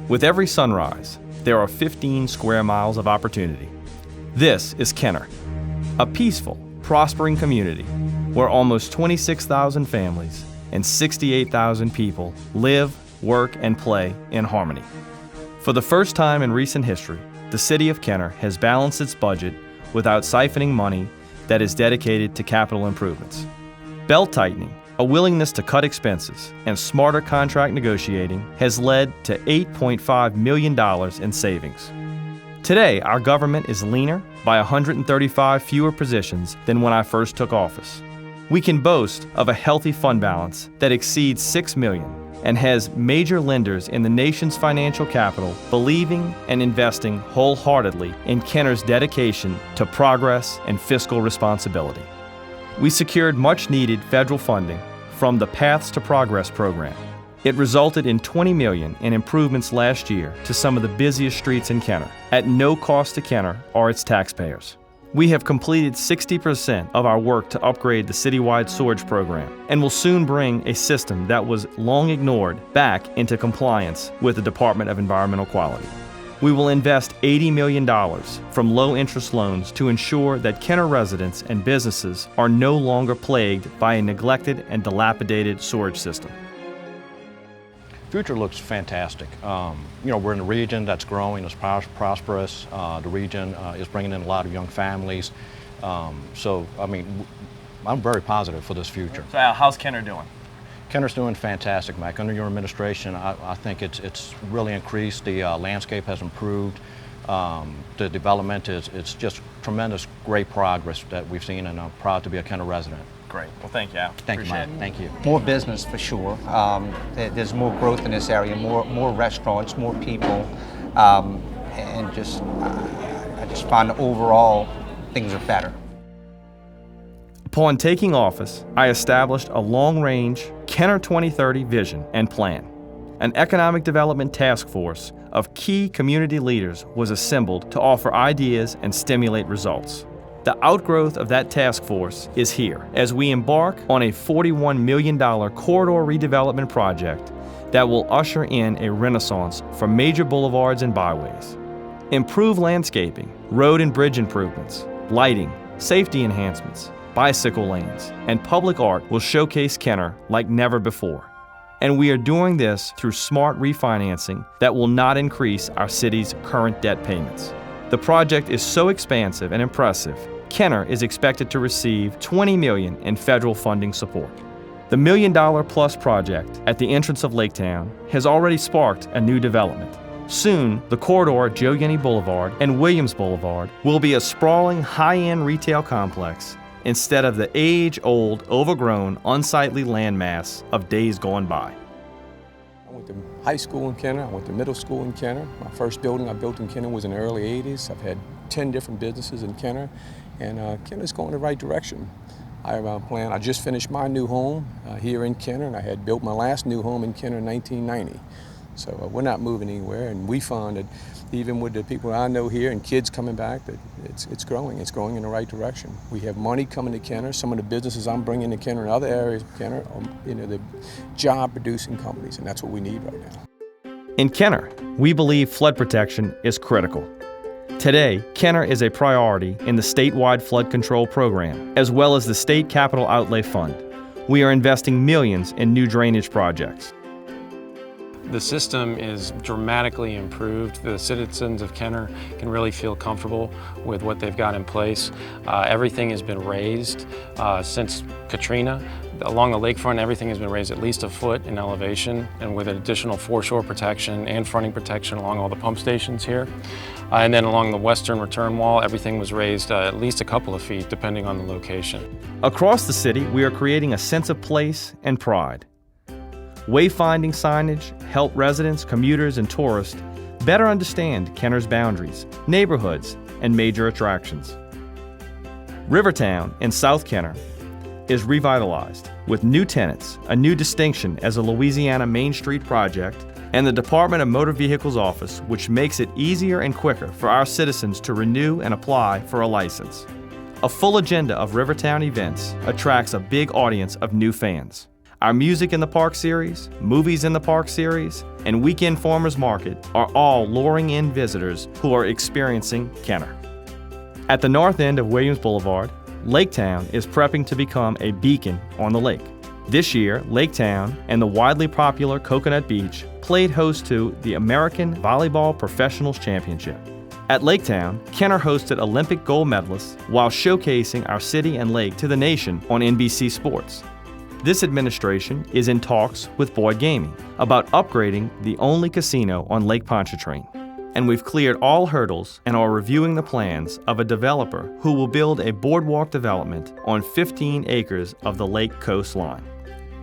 With every sunrise, there are 15 square miles of opportunity. This is Kenner, a peaceful, prospering community where almost 26,000 families and 68,000 people live, work, and play in harmony. For the first time in recent history, the City of Kenner has balanced its budget without siphoning money that is dedicated to capital improvements. Belt-tightening, a willingness to cut expenses, and smarter contract negotiating has led to $8.5 million in savings. Today, our government is leaner by 135 fewer positions than when I first took office. We can boast of a healthy fund balance that exceeds $6 million and has major lenders in the nation's financial capital believing and investing wholeheartedly in Kenner's dedication to progress and fiscal responsibility. We secured much-needed federal funding from the Paths to Progress program. It resulted in $20 million in improvements last year to some of the busiest streets in Kenner, at no cost to Kenner or its taxpayers. We have completed 60% of our work to upgrade the citywide sewage program and will soon bring a system that was long ignored back into compliance with the Department of Environmental Quality. We will invest $80 million from low-interest loans to ensure that Kenner residents and businesses are no longer plagued by a neglected and dilapidated sewage system. Future looks fantastic. We're in a region that's growing, it's prosperous. The region is bringing in a lot of young families. I'm very positive for this future. So how's Kenner doing? Kenner's doing fantastic, Mike. Under your administration, I think it's really increased. The landscape has improved. The development it's just tremendous, great progress that we've seen, and I'm proud to be a Kenner resident. Great. Well, thank you, Al. Thank you, Mike. Thank you. More business for sure. There's more growth in this area, more restaurants, more people, and I just find overall things are better. Upon taking office, I established a long-range Kenner 2030 vision and plan. An economic development task force of key community leaders was assembled to offer ideas and stimulate results. The outgrowth of that task force is here as we embark on a $41 million corridor redevelopment project that will usher in a renaissance for major boulevards and byways. Improved landscaping, road and bridge improvements, lighting, safety enhancements, bicycle lanes, and public art will showcase Kenner like never before. And we are doing this through smart refinancing that will not increase our city's current debt payments. The project is so expansive and impressive, Kenner is expected to receive $20 million in federal funding support. The $1 million-plus project at the entrance of Laketown has already sparked a new development. Soon, the corridor Joe Yenni Boulevard and Williams Boulevard will be a sprawling, high-end retail complex instead of the age-old, overgrown, unsightly landmass of days gone by. I went to high school in Kenner, I went to middle school in Kenner. My first building I built in Kenner was in the early 80s. I've had 10 different businesses in Kenner, and Kenner's going the right direction. I just finished my new home here in Kenner, and I had built my last new home in Kenner in 1990. So we're not moving anywhere, and we found that even with the people I know here and kids coming back, that it's growing in the right direction. We have money coming to Kenner. Some of the businesses I'm bringing to Kenner and other areas of Kenner are the job-producing companies, and that's what we need right now. In Kenner, we believe flood protection is critical. Today, Kenner is a priority in the statewide flood control program, as well as the State Capital Outlay Fund. We are investing millions in new drainage projects. The system is dramatically improved. The citizens of Kenner can really feel comfortable with what they've got in place. Everything has been raised since Katrina. Along the lakefront, everything has been raised at least a foot in elevation, and with additional foreshore protection and fronting protection along all the pump stations here. And then along the western return wall, everything was raised at least a couple of feet, depending on the location. Across the city, we are creating a sense of place and pride. Wayfinding signage help residents, commuters, and tourists better understand Kenner's boundaries, neighborhoods, and major attractions. Rivertown in South Kenner is revitalized with new tenants, a new distinction as a Louisiana Main Street project, and the Department of Motor Vehicles office, which makes it easier and quicker for our citizens to renew and apply for a license. A full agenda of Rivertown events attracts a big audience of new fans. Our Music in the Park series, Movies in the Park series, and Weekend Farmers Market are all luring in visitors who are experiencing Kenner. At the north end of Williams Boulevard, Laketown is prepping to become a beacon on the lake. This year, Laketown and the widely popular Coconut Beach played host to the American Volleyball Professionals Championship. At Laketown, Kenner hosted Olympic gold medalists while showcasing our city and lake to the nation on NBC Sports. This administration is in talks with Boyd Gaming about upgrading the only casino on Lake Pontchartrain. And we've cleared all hurdles and are reviewing the plans of a developer who will build a boardwalk development on 15 acres of the lake coastline.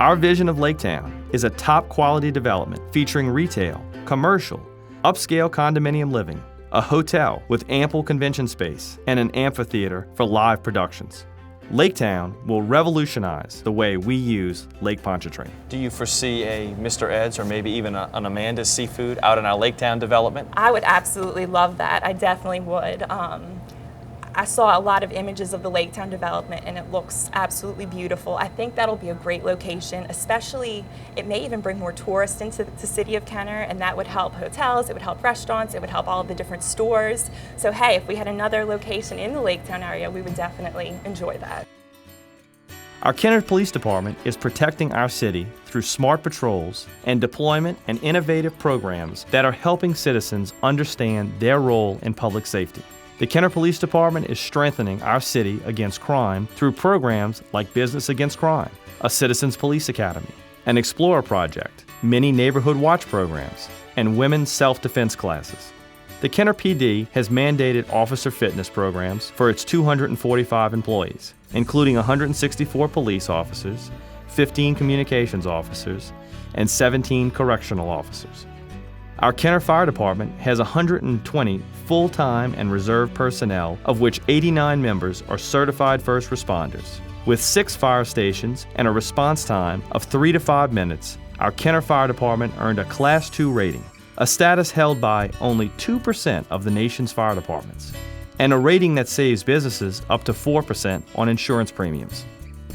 Our vision of Laketown is a top quality development featuring retail, commercial, upscale condominium living, a hotel with ample convention space, and an amphitheater for live productions. Laketown will revolutionize the way we use Lake Pontchartrain. Do you foresee a Mr. Ed's or maybe even an Amanda's Seafood out in our Laketown development? I would absolutely love that. I definitely would. I saw a lot of images of the Laketown development and it looks absolutely beautiful. I think that'll be a great location, especially it may even bring more tourists into the city of Kenner, and that would help hotels, it would help restaurants, it would help all of the different stores. So hey, if we had another location in the Laketown area, we would definitely enjoy that. Our Kenner Police Department is protecting our city through smart patrols and deployment and innovative programs that are helping citizens understand their role in public safety. The Kenner Police Department is strengthening our city against crime through programs like Business Against Crime, a Citizens Police Academy, an Explorer Project, many neighborhood watch programs, and women's self-defense classes. The Kenner PD has mandated officer fitness programs for its 245 employees, including 164 police officers, 15 communications officers, and 17 correctional officers. Our Kenner Fire Department has 120 full-time and reserve personnel, of which 89 members are certified first responders. With 6 fire stations and a response time of 3 to 5 minutes, our Kenner Fire Department earned a Class 2 rating, a status held by only 2% of the nation's fire departments, and a rating that saves businesses up to 4% on insurance premiums.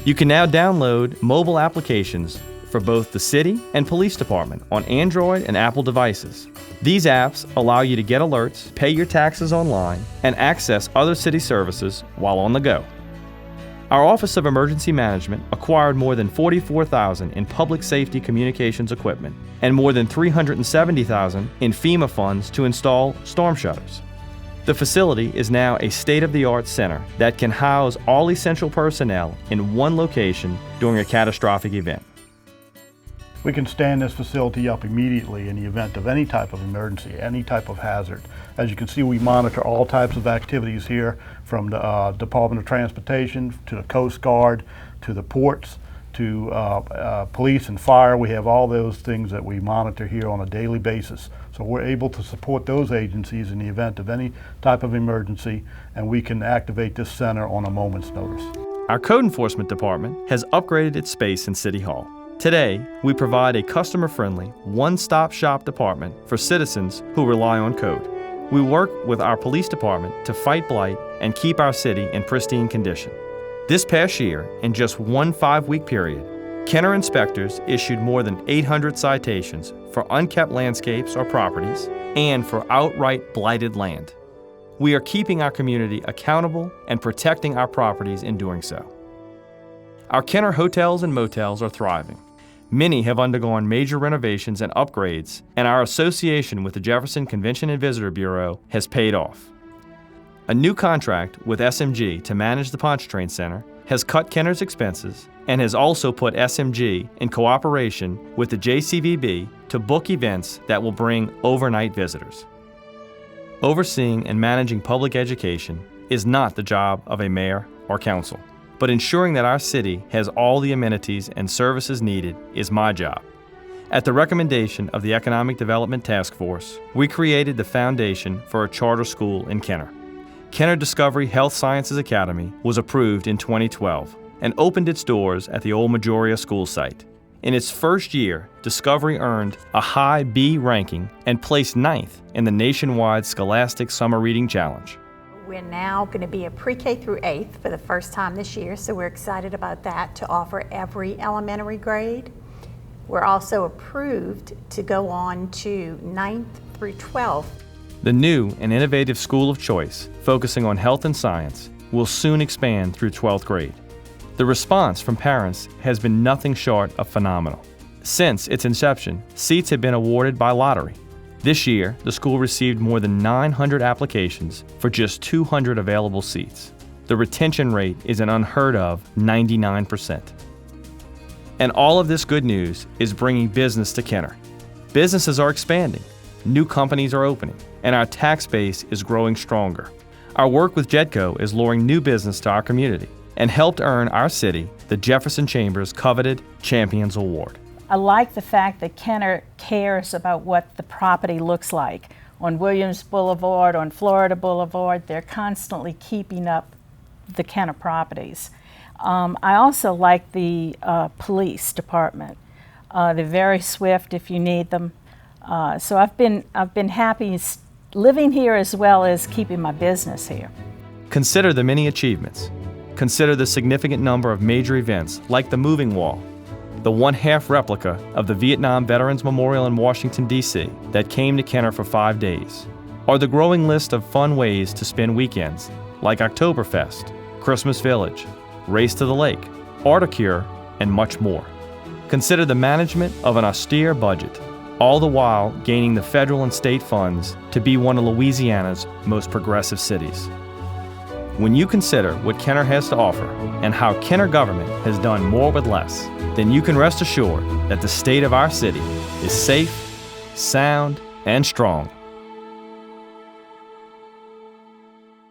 You can now download mobile applications for both the city and police department on Android and Apple devices. These apps allow you to get alerts, pay your taxes online, and access other city services while on the go. Our Office of Emergency Management acquired more than $44,000 in public safety communications equipment and more than $370,000 in FEMA funds to install storm shutters. The facility is now a state-of-the-art center that can house all essential personnel in one location during a catastrophic event. We can stand this facility up immediately in the event of any type of emergency, any type of hazard. As you can see, we monitor all types of activities here, from the Department of Transportation to the Coast Guard to the ports to police and fire. We have all those things that we monitor here on a daily basis. So we're able to support those agencies in the event of any type of emergency, and we can activate this center on a moment's notice. Our Code Enforcement Department has upgraded its space in City Hall. Today, we provide a customer-friendly, one-stop shop department for citizens who rely on code. We work with our police department to fight blight and keep our city in pristine condition. This past year, in just one 5-week period, Kenner inspectors issued more than 800 citations for unkept landscapes or properties and for outright blighted land. We are keeping our community accountable and protecting our properties in doing so. Our Kenner hotels and motels are thriving. Many have undergone major renovations and upgrades, and our association with the Jefferson Convention and Visitor Bureau has paid off. A new contract with SMG to manage the Pontchartrain Center has cut Kenner's expenses and has also put SMG in cooperation with the JCVB to book events that will bring overnight visitors. Overseeing and managing public education is not the job of a mayor or council, but ensuring that our city has all the amenities and services needed is my job. At the recommendation of the Economic Development Task Force, we created the foundation for a charter school in Kenner. Kenner Discovery Health Sciences Academy was approved in 2012 and opened its doors at the old Majoria school site. In its first year, Discovery earned a high B ranking and placed 9th in the nationwide Scholastic Summer Reading Challenge. We're now going to be a pre-K through 8th for the first time this year, so we're excited about that, to offer every elementary grade. We're also approved to go on to 9th through 12th. The new and innovative school of choice, focusing on health and science, will soon expand through 12th grade. The response from parents has been nothing short of phenomenal. Since its inception, seats have been awarded by lottery. This year, the school received more than 900 applications for just 200 available seats. The retention rate is an unheard of 99%. And all of this good news is bringing business to Kenner. Businesses are expanding, new companies are opening, and our tax base is growing stronger. Our work with JEDCO is luring new business to our community and helped earn our city the Jefferson Chamber's coveted Champions Award. I like the fact that Kenner cares about what the property looks like. On Williams Boulevard, on Florida Boulevard, they're constantly keeping up the Kenner properties. I also like the police department. They're very swift if you need them. So I've been happy living here as well as keeping my business here. Consider the many achievements. Consider the significant number of major events like the moving wall, the one-half replica of the Vietnam Veterans Memorial in Washington, D.C. that came to Kenner for 5 days, or the growing list of fun ways to spend weekends like Oktoberfest, Christmas Village, Race to the Lake, Articure, and much more. Consider the management of an austere budget, all the while gaining the federal and state funds to be one of Louisiana's most progressive cities. When you consider what Kenner has to offer and how Kenner government has done more with less, then you can rest assured that the state of our city is safe, sound, and strong.